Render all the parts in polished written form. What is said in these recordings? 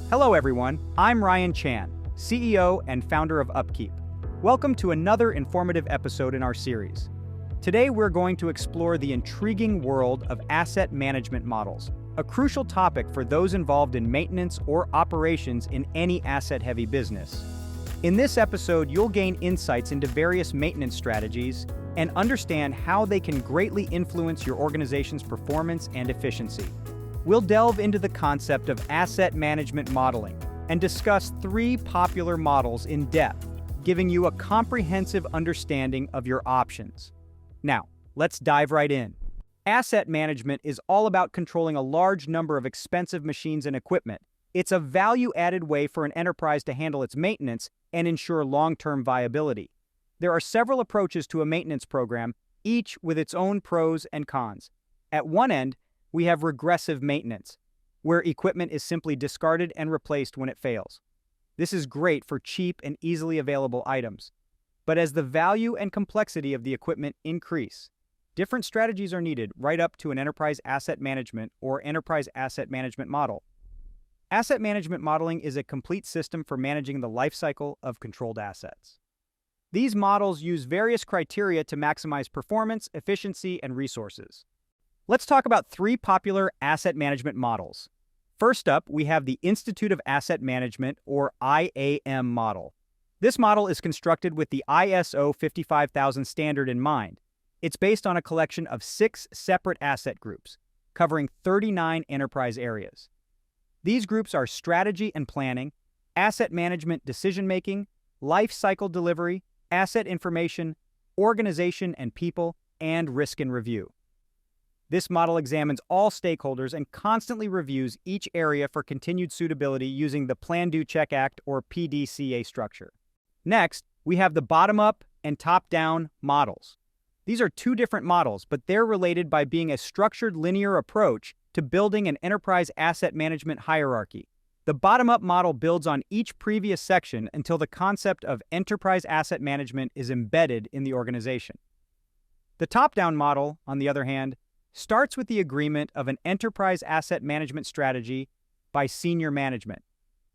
Hello everyone, I'm Ryan Chan, CEO and founder of UpKeep. Welcome to another informative episode in our series. Today we're going to explore the intriguing world of asset management models, a crucial topic for those involved in maintenance or operations in any asset-heavy business. In this episode, you'll gain insights into various maintenance strategies and understand how they can greatly influence your organization's performance and efficiency. We'll delve into the concept of asset management modeling and discuss 3 popular models in depth, giving you a comprehensive understanding of your options. Now, let's dive right in. Asset management is all about controlling a large number of expensive machines and equipment. It's a value-added way for an enterprise to handle its maintenance and ensure long-term viability. There are several approaches to a maintenance program, each with its own pros and cons. At one end, we have regressive maintenance, where equipment is simply discarded and replaced when it fails. This is great for cheap and easily available items. But as the value and complexity of the equipment increase, different strategies are needed right up to an enterprise asset management or enterprise asset management model. Asset management modeling is a complete system for managing the life cycle of controlled assets. These models use various criteria to maximize performance, efficiency, and resources. Let's talk about 3 popular asset management models. First up, we have the Institute of Asset Management, or IAM model. This model is constructed with the ISO 55000 standard in mind. It's based on a collection of 6 separate asset groups, covering 39 enterprise areas. These groups are strategy and planning, asset management decision-making, life cycle delivery, asset information, organization and people, and risk and review. This model examines all stakeholders and constantly reviews each area for continued suitability using the Plan, Do, Check, Act, or PDCA structure. Next, we have the bottom-up and top-down models. These are 2 different models, but they're related by being a structured linear approach to building an enterprise asset management hierarchy. The bottom-up model builds on each previous section until the concept of enterprise asset management is embedded in the organization. The top-down model, on the other hand, starts with the agreement of an enterprise asset management strategy by senior management,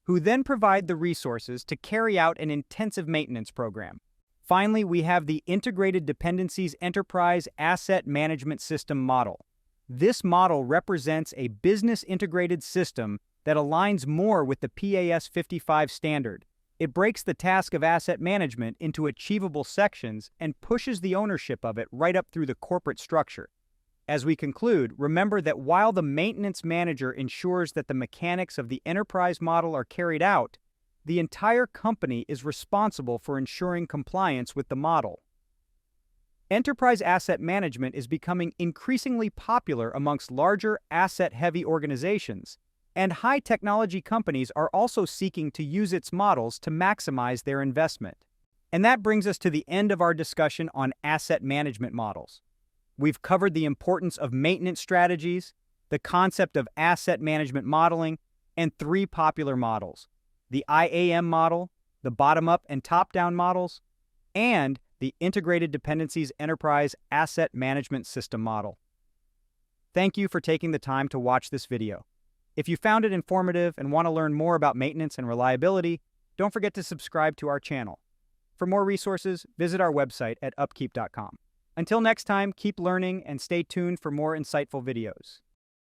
who then provide the resources to carry out an intensive maintenance program. Finally, we have the Integrated Dependencies Enterprise Asset Management System model. This model represents a business-integrated system that aligns more with the PAS 55 standard. It breaks the task of asset management into achievable sections and pushes the ownership of it right up through the corporate structure. As we conclude, remember that while the maintenance manager ensures that the mechanics of the enterprise model are carried out, the entire company is responsible for ensuring compliance with the model. Enterprise asset management is becoming increasingly popular amongst larger asset-heavy organizations, and high-technology companies are also seeking to use its models to maximize their investment. And that brings us to the end of our discussion on asset management models. We've covered the importance of maintenance strategies, the concept of asset management modeling, and 3 popular models: the IAM model, the bottom-up and top-down models, and the Integrated Dependencies Enterprise Asset Management System model. Thank you for taking the time to watch this video. If you found it informative and want to learn more about maintenance and reliability, don't forget to subscribe to our channel. For more resources, visit our website at upkeep.com. Until next time, keep learning and stay tuned for more insightful videos.